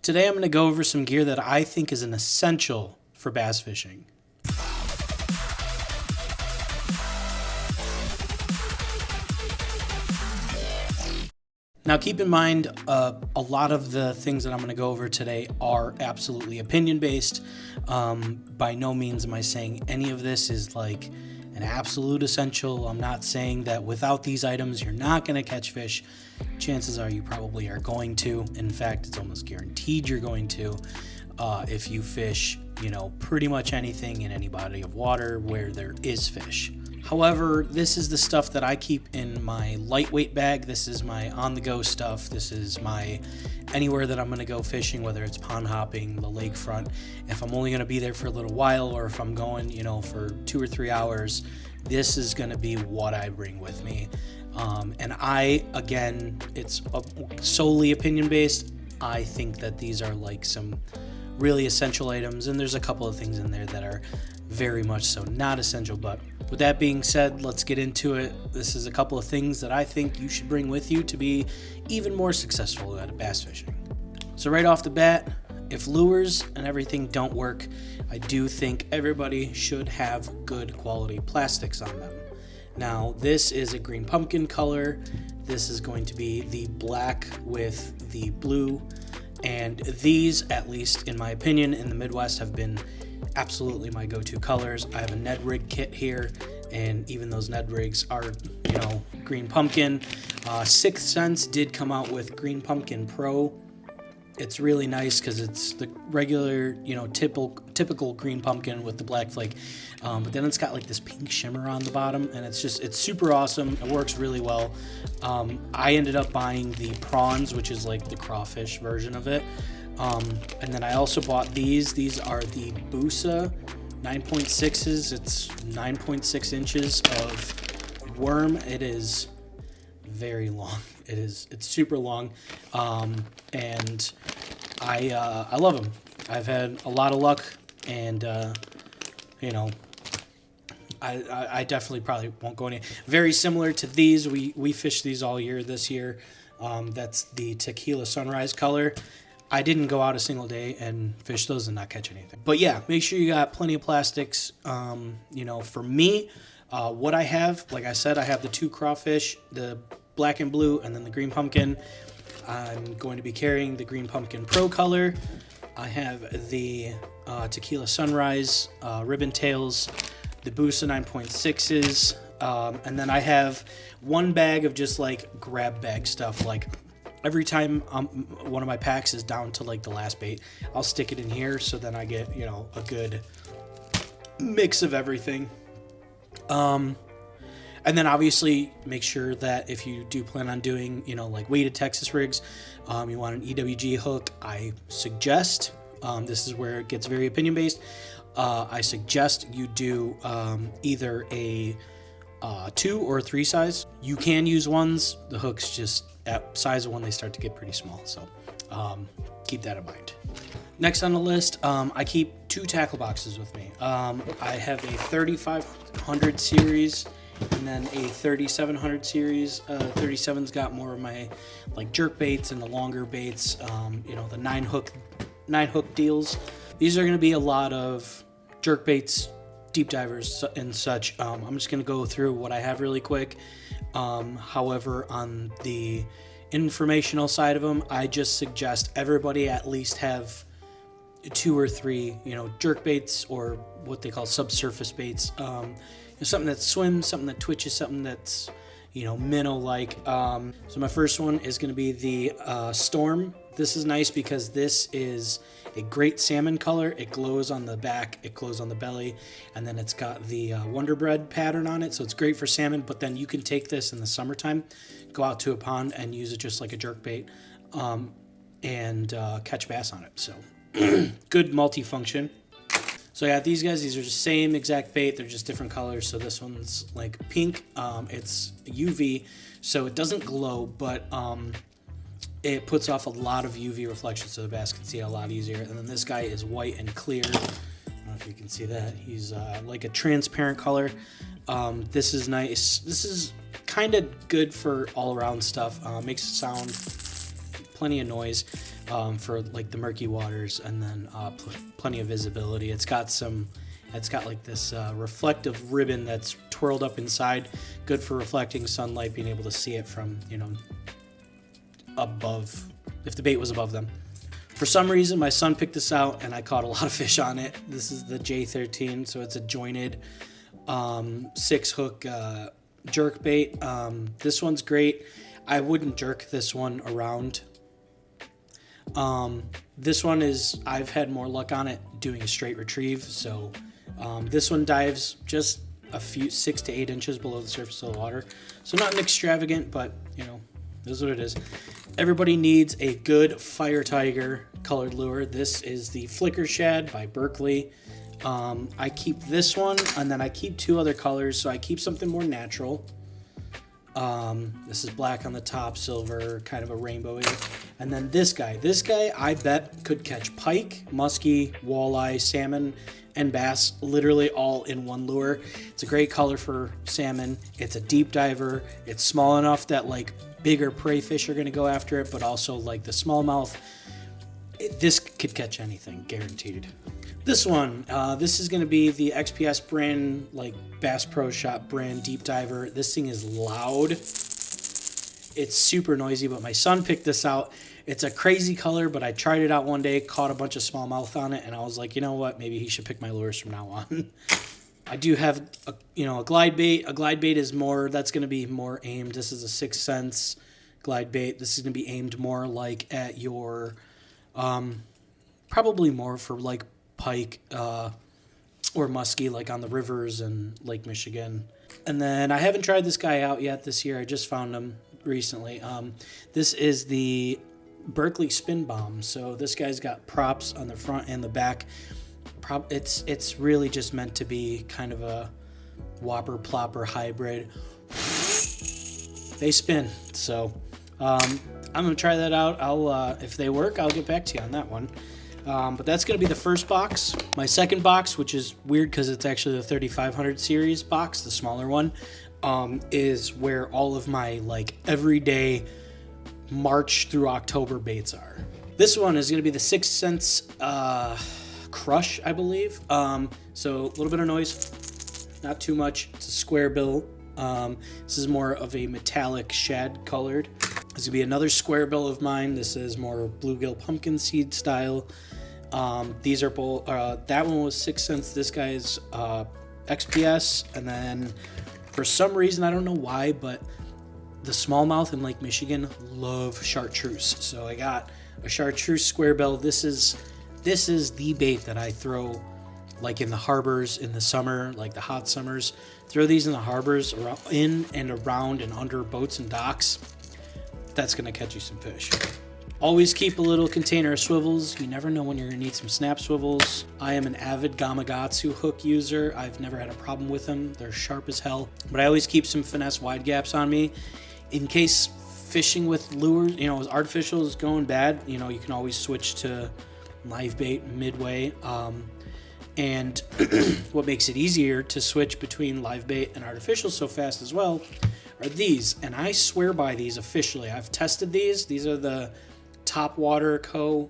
Today I'm going to go over some gear that I think is an essential for bass fishing. Now keep in mind, a lot of the things that I'm going to go over today are absolutely opinion based. By no means am I saying any of this is like an absolute essential. I'm not saying that without these items you're not going to catch fish. Chances are you probably are going to. In fact, it's almost guaranteed you're going to if you fish, pretty much anything in any body of water where there is fish. However, this is the stuff that I keep in my lightweight bag. This is my on-the-go stuff. This is my anywhere that I'm going to go fishing, whether it's pond hopping, the lakefront. If I'm only going to be there for a little while, or if I'm going, for 2 or 3 hours, this is going to be what I bring with me. And again, it's solely opinion-based. I think that these are like some really essential items, and there's a couple of things in there that are very much so not essential. But with that being said, let's get into it. This is a couple of things that I think you should bring with you to be even more successful at bass fishing. So right off the bat, if lures and everything don't work, I do think everybody should have good quality plastics on them. Now, this is a green pumpkin color. This is going to be the black with the blue. And these, at least in my opinion, in the Midwest have been absolutely my go-to colors. I have a Ned rig kit here, and even those Ned rigs are, green pumpkin. Sixth Sense did come out with Green Pumpkin Pro. It's really nice because it's the regular, typical green pumpkin with the black flake, but then it's got like this pink shimmer on the bottom, and it's super awesome. It works really well. I ended up buying the prawns, which is like the crawfish version of it, and then I also bought these. These are the Busa 9.6s. It's 9.6 inches of worm. It is very long. It's super long, and I love them. I've had a lot of luck, and I definitely probably won't go any. Very similar to these, we fished these all year this year. That's the Tequila Sunrise color. I didn't go out a single day and fish those and not catch anything. But yeah, make sure you got plenty of plastics. For me, what I have, like I said, I have the 2 crawfish, the black and blue, and then the green pumpkin. I'm going to be carrying the Green Pumpkin Pro color. I have the Tequila Sunrise ribbon tails, the Busa 9.6s, and then I have one bag of just like grab bag stuff. Like every time one of my packs is down to like the last bait, I'll stick it in here, so then I get a good mix of everything. And then obviously make sure that if you do plan on doing, like weighted Texas rigs, you want an EWG hook. I suggest, this is where it gets very opinion based. I suggest you do either a 2 or 3 size. You can use ones. The hooks just at size 1, they start to get pretty small. So keep that in mind. Next on the list, I keep 2 tackle boxes with me. I have a 3500 series and then a 3700 series. 37's got more of my like jerk baits and the longer baits, the 9 hook deals. These are going to be a lot of jerk baits, deep divers and such. I'm just going to go through what I have really quick. However, on the informational side of them, I just suggest everybody at least have 2 or 3, jerk baits, or what they call subsurface baits. Something that swims, something that twitches, something that's, minnow-like. So my first one is going to be the Storm. This is nice because this is a great salmon color. It glows on the back, it glows on the belly, and then it's got the Wonder Bread pattern on it, so it's great for salmon. But then you can take this in the summertime, go out to a pond and use it just like a jerk bait, and catch bass on it. So good multi-function. So I got these guys. These are the same exact bait. They're just different colors. So this one's like pink. It's UV, so it doesn't glow, but it puts off a lot of UV reflections, so the bass can see it a lot easier. And then this guy is white and clear. I don't know if you can see that. He's like a transparent color. This is nice. This is kind of good for all-around stuff. Makes it sound, plenty of noise. for like the murky waters, and then plenty of visibility. It's got like this reflective ribbon that's twirled up inside, good for reflecting sunlight, being able to see it from, you know, above, if the bait was above them. For some reason, my son picked this out, and I caught a lot of fish on it. This is the J13, so it's a jointed 6-hook jerk bait. This one's great. I wouldn't jerk this one around. This one I've had more luck on it doing a straight retrieve. So this one dives just a few 6 to 8 inches below the surface of the water. So not an extravagant, but you know, this is what it is. Everybody needs a good Fire Tiger colored lure. This is the Flicker Shad by Berkeley. I keep this one, and then I keep 2 other colors, so I keep something more natural. This is black on the top, silver, kind of a rainbowy. And then this guy I bet could catch pike, muskie, walleye, salmon, and bass literally all in one lure. It's a great color for salmon. It's a deep diver. It's small enough that like bigger prey fish are going to go after it, but also like the smallmouth. This could catch anything, guaranteed. This one, this is going to be the XPS brand, like Bass Pro Shop brand deep diver. This thing is loud. It's super noisy, but my son picked this out. It's a crazy color, but I tried it out one day, caught a bunch of smallmouth on it, and I was like, you know what? Maybe he should pick my lures from now on. I do have a glide bait. A glide bait is more, that's going to be more aimed. This is a 6 Sense glide bait. This is going to be aimed more like at your, probably more for like pike or muskie, like on the rivers and Lake Michigan. And then I haven't tried this guy out yet this year. I just found him recently. This is the Berkeley Spin Bomb. So this guy's got props on the front and the back. It's really just meant to be kind of a whopper plopper hybrid. They spin. So I'm gonna try that out. I'll if they work, I'll get back to you on that one. But that's going to be the first box. My second box, which is weird because it's actually the 3500 series box, the smaller one, is where all of my like everyday March through October baits are. This one is going to be the 6 Sense Crush, I believe. So a little bit of noise, not too much. It's a square bill. This is more of a metallic shad colored. This will be another square bill of mine. This is more bluegill pumpkin seed style. These are both, that one was 6 Sense. This guy's XPS. And then for some reason, I don't know why, but the smallmouth in Lake Michigan love chartreuse. So I got a chartreuse square bill. This is the bait that I throw like in the harbors in the summer, like the hot summers. Throw these in the harbors, in and around and under boats and docks. That's going to catch you some fish. Always keep a little container of swivels. You never know when you're going to need some snap swivels. I am an avid Gamakatsu hook user. I've never had a problem with them. They're sharp as hell. But I always keep some finesse wide gaps on me in case fishing with lures, artificial is going bad. You can always switch to live bait midway. And what makes it easier to switch between live bait and artificial so fast as well are these, and I swear by these officially. I've tested these. These are the Top Water Co.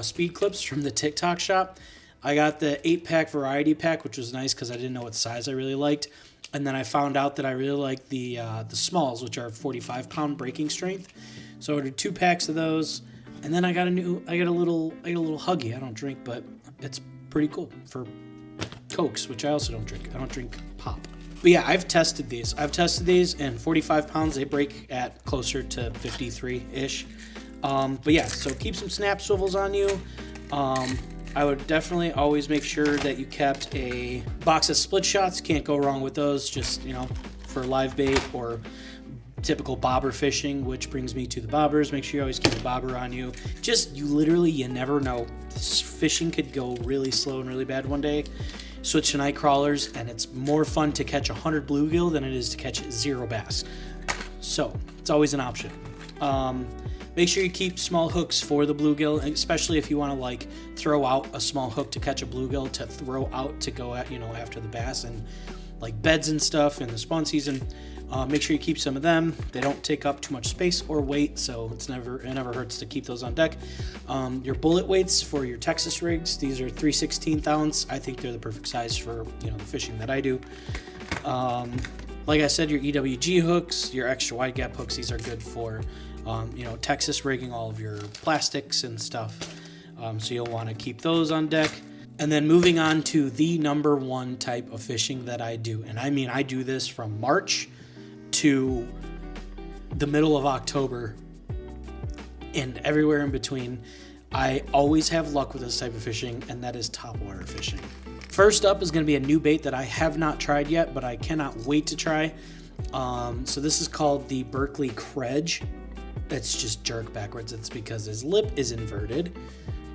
speed clips from the TikTok shop. I got the 8-pack variety pack, which was nice because I didn't know what size I really liked. And then I found out that I really like the smalls, which are 45-pound breaking strength. So I ordered 2 packs of those, and then I got a little Huggy. I don't drink, but it's pretty cool for Cokes, which I also don't drink. I don't drink pop. But yeah, I've tested these, and 45 pounds, they break at closer to 53-ish. But yeah, so keep some snap swivels on you. I would definitely always make sure that you kept a box of split shots. Can't go wrong with those, just, for live bait or typical bobber fishing, which brings me to the bobbers. Make sure you always keep a bobber on you. You never know. This fishing could go really slow and really bad one day. Switch to night crawlers, and it's more fun to catch 100 bluegill than it is to catch 0 bass. So it's always an option. Make sure you keep small hooks for the bluegill, especially if you want to throw out a small hook to catch a bluegill to throw out to go at after the bass and like beds and stuff in the spawn season. Make sure you keep some of them. They don't take up too much space or weight, so it never hurts to keep those on deck. Your bullet weights for your Texas rigs, these are 3/16 ounce. I think they're the perfect size for the fishing that I do. Like I said, your EWG hooks, your extra wide gap hooks, these are good for Texas rigging all of your plastics and stuff. So you'll want to keep those on deck. And then moving on to the number one type of fishing that I do. And I mean, I do this from March to the middle of October and everywhere in between. I always have luck with this type of fishing, and that is topwater fishing. First up is going to be a new bait that I have not tried yet, but I cannot wait to try. So this is called the Berkeley KREJ. It's just jerk backwards. It's because his lip is inverted.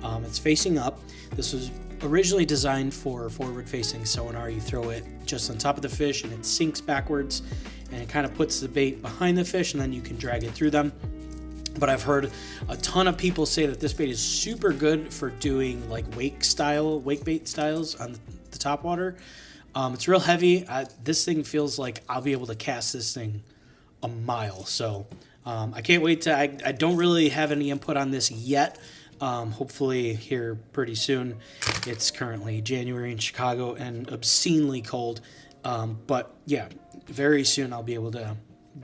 It's facing up. This was originally designed for forward-facing sonar. You throw it just on top of the fish, and it sinks backwards, and it kind of puts the bait behind the fish, and then you can drag it through them. But I've heard a ton of people say that this bait is super good for doing like wake bait styles on the topwater. It's real heavy. This thing feels like I'll be able to cast this thing a mile. So I can't wait to. I don't really have any input on this yet. Hopefully here pretty soon. It's currently January in Chicago and obscenely cold. But yeah, very soon I'll be able to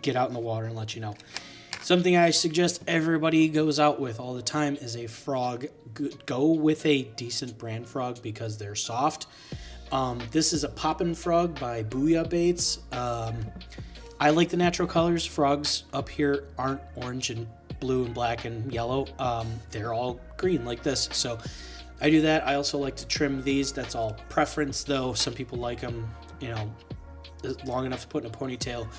get out in the water and let you know. Something I suggest everybody goes out with all the time is a frog. Go with a decent brand frog because they're soft. This is a Poppin' Frog by Booyah Baits. I like the natural colors. Frogs up here aren't orange and blue and black and yellow. They're all green like this. So I do that. I also like to trim these. That's all preference though. Some people like them, long enough to put in a ponytail.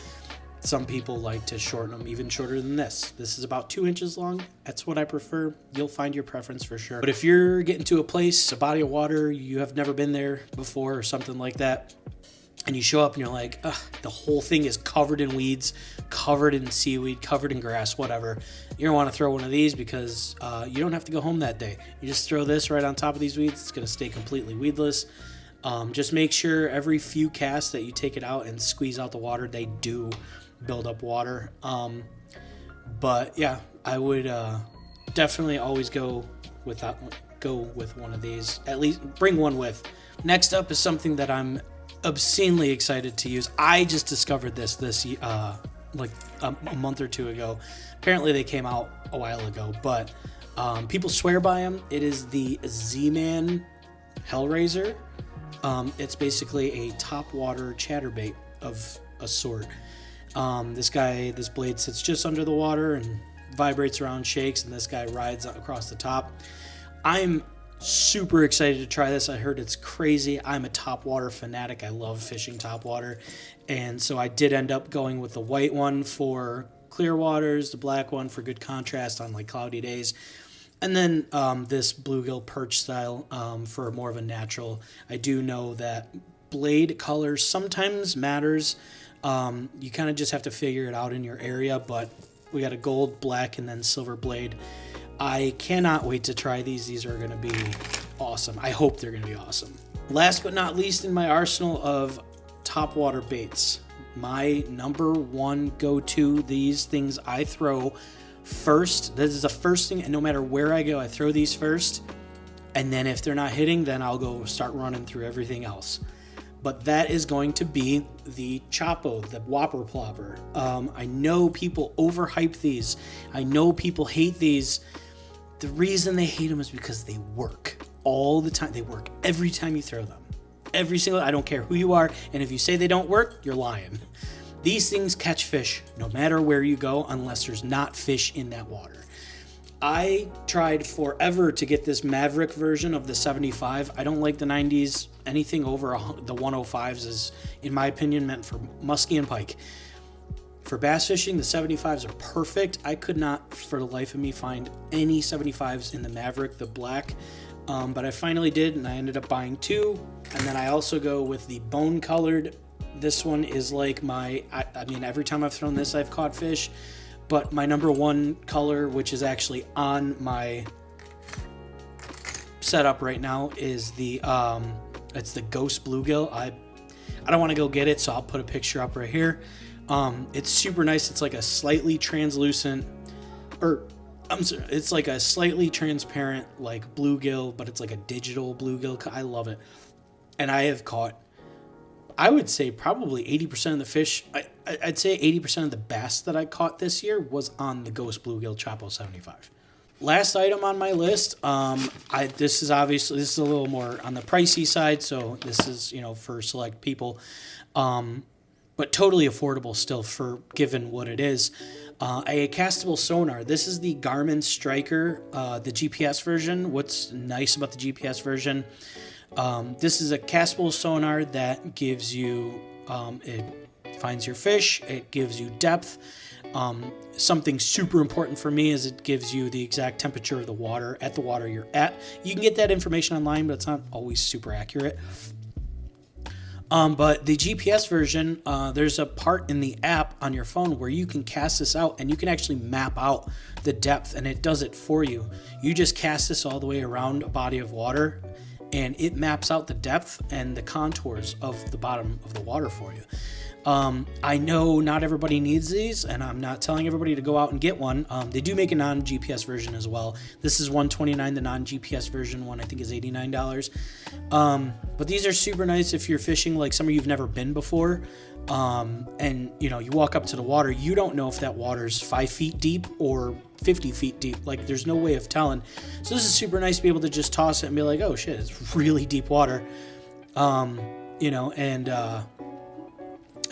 Some people like to shorten them even shorter than this. This is about 2 inches long. That's what I prefer. You'll find your preference for sure. But if you're getting to a place, a body of water, you have never been there before or something like that, and you show up and you're like, the whole thing is covered in weeds, covered in seaweed, covered in grass, whatever. You're gonna want to throw one of these because you don't have to go home that day. You just throw this right on top of these weeds. It's gonna stay completely weedless. Just make sure every few casts that you take it out and squeeze out the water, they do build up water. But yeah, I would definitely always go with one of these. At least bring one with. Next up is something that I'm obscenely excited to use. I just discovered this like a month or two ago. Apparently they came out a while ago, but people swear by them. It is the Z-Man Hellraizer. It's basically a topwater chatterbait of a sort. This blade sits just under the water and vibrates around, shakes, and this guy rides across the top. I'm super excited to try this. I heard it's crazy. I'm a topwater fanatic. I love fishing topwater. And so I did end up going with the white one for clear waters, the black one for good contrast on like cloudy days. And then this bluegill perch style for more of a natural. I do know that blade color sometimes matters. You kind of just have to figure it out in your area, but we got a gold, black, and then silver blade. I cannot wait to try these. These are going to be awesome. I hope they're going to be awesome. Last but not least in my arsenal of topwater baits, my number one go-to, these things I throw first. This is the first thing, and no matter where I go, I throw these first. And then if they're not hitting, then I'll go start running through everything else. But that is going to be the Choppo, the Whopper Plopper. I know people overhype these. I know people hate these. The reason they hate them is because they work all the time. They work every time you throw them. I don't care who you are. And if you say they don't work, you're lying. These things catch fish no matter where you go, unless there's not fish in that water. I tried forever to get this Maverick version of the 75. I don't like the 90s. Anything over the 105s is, in my opinion, meant for muskie and pike. For bass fishing, the 75s are perfect. I could not, for the life of me, find any 75s in the Maverick, the black. But I finally did, and I ended up buying two. And then I also go with the bone-colored. This one is like I mean, every time I've thrown this, I've caught fish. But my number one color, which is actually on my setup right now, is it's the Ghost Bluegill. I don't want to go get it, so I'll put a picture up right here. It's super nice. It's like a slightly translucent, or I'm sorry, it's like a slightly transparent like bluegill, but it's like a digital bluegill. I love it. And I have caught, I would say probably 80% of the fish. I'd say 80% of the bass that I caught this year was on the Ghost Bluegill Choppo 75. Last item on my list. This is a little more on the pricey side, so this is, you know, for select people, but totally affordable still for given what it is. A castable sonar. This is the Garmin Striker, the GPS version. What's nice about the GPS version? This is a castable sonar that gives you, it finds your fish, it gives you depth. Something super important for me is it gives you the exact temperature of the water at the water you're at. You can get that information online, but it's not always super accurate. But the GPS version, there's a part in the app on your phone where you can cast this out and you can actually map out the depth, and it does it for you. You just cast this all the way around a body of water and it maps out the depth and the contours of the bottom of the water for you. I know not everybody needs these, and I'm not telling everybody to go out and get one. They do make a non-GPS version as well. This is $129. The non-GPS version one I think is $89. But these are super nice if you're fishing like somewhere you've never been before. And you know, you walk up to the water, you don't know if that water's 5 feet deep or 50 feet deep. Like, there's no way of telling. So this is super nice to be able to just toss it and be like, oh shit, it's really deep water. You know, and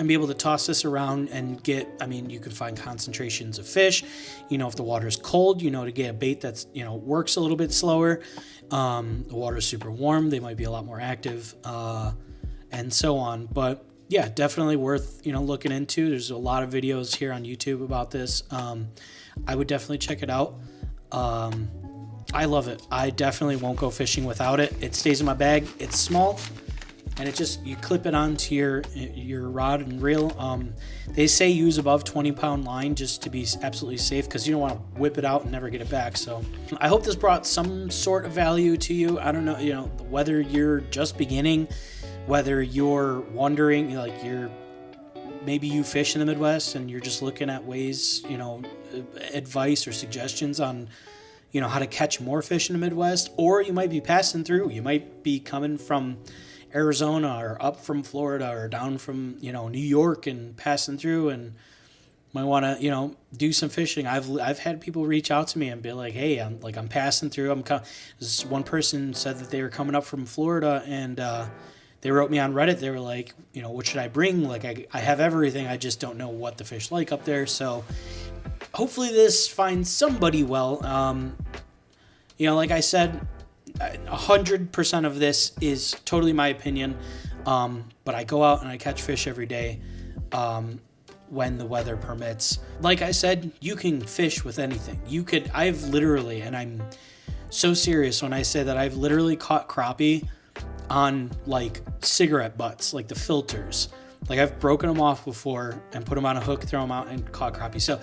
be able to toss this around and get, I mean, you could find concentrations of fish. You know, if the water's cold, you know, to get a bait that's, you know, works a little bit slower. The water's super warm, they might be a lot more active, and so on. But yeah, definitely worth, you know, looking into. There's a lot of videos here on YouTube about this. I would definitely check it out. I love it. I definitely won't go fishing without it. It stays in my bag. It's small. And it just, you clip it onto your rod and reel. They say use above 20-pound line just to be absolutely safe, because you don't want to whip it out and never get it back. So I hope this brought some sort of value to you. I don't know, you know, whether you're just beginning, whether you're wondering, like, maybe you fish in the Midwest and you're just looking at ways, you know, advice or suggestions on, you know, how to catch more fish in the Midwest. Or you might be passing through. You might be coming from Arizona or up from Florida or down from, you know, New York and passing through and might want to, you know, do some fishing. I've had people reach out to me and be like, hey, I'm passing through. This one person said that they were coming up from Florida, and they wrote me on Reddit. They were like, you know, what should I bring? Like, I have everything. I just don't know what the fish like up there. So hopefully this finds somebody well. You know, like I said, 100% of this is totally my opinion, but I go out and I catch fish every day when the weather permits. Like I said, you can fish with anything. I've literally, and I'm so serious when I say that, I've literally caught crappie on like cigarette butts, like the filters. Like, I've broken them off before and put them on a hook, throw them out, and caught crappie. So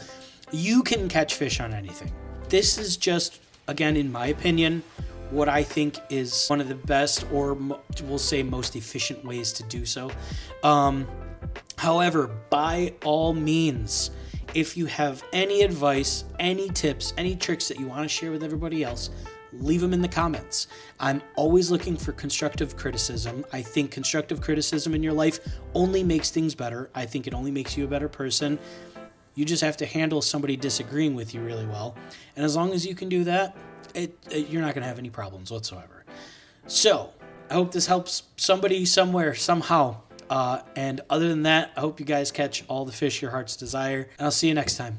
you can catch fish on anything. This is just, again, in my opinion, what I think is one of the best, or we'll say most efficient ways to do so. However, by all means, if you have any advice, any tips, any tricks that you want to share with everybody else, leave them in the comments. I'm always looking for constructive criticism. I think constructive criticism in your life only makes things better. I think it only makes you a better person. You just have to handle somebody disagreeing with you really well. And as long as you can do that, you're not going to have any problems whatsoever. So I hope this helps somebody somewhere, somehow. And other than that, I hope you guys catch all the fish your heart's desire. And I'll see you next time.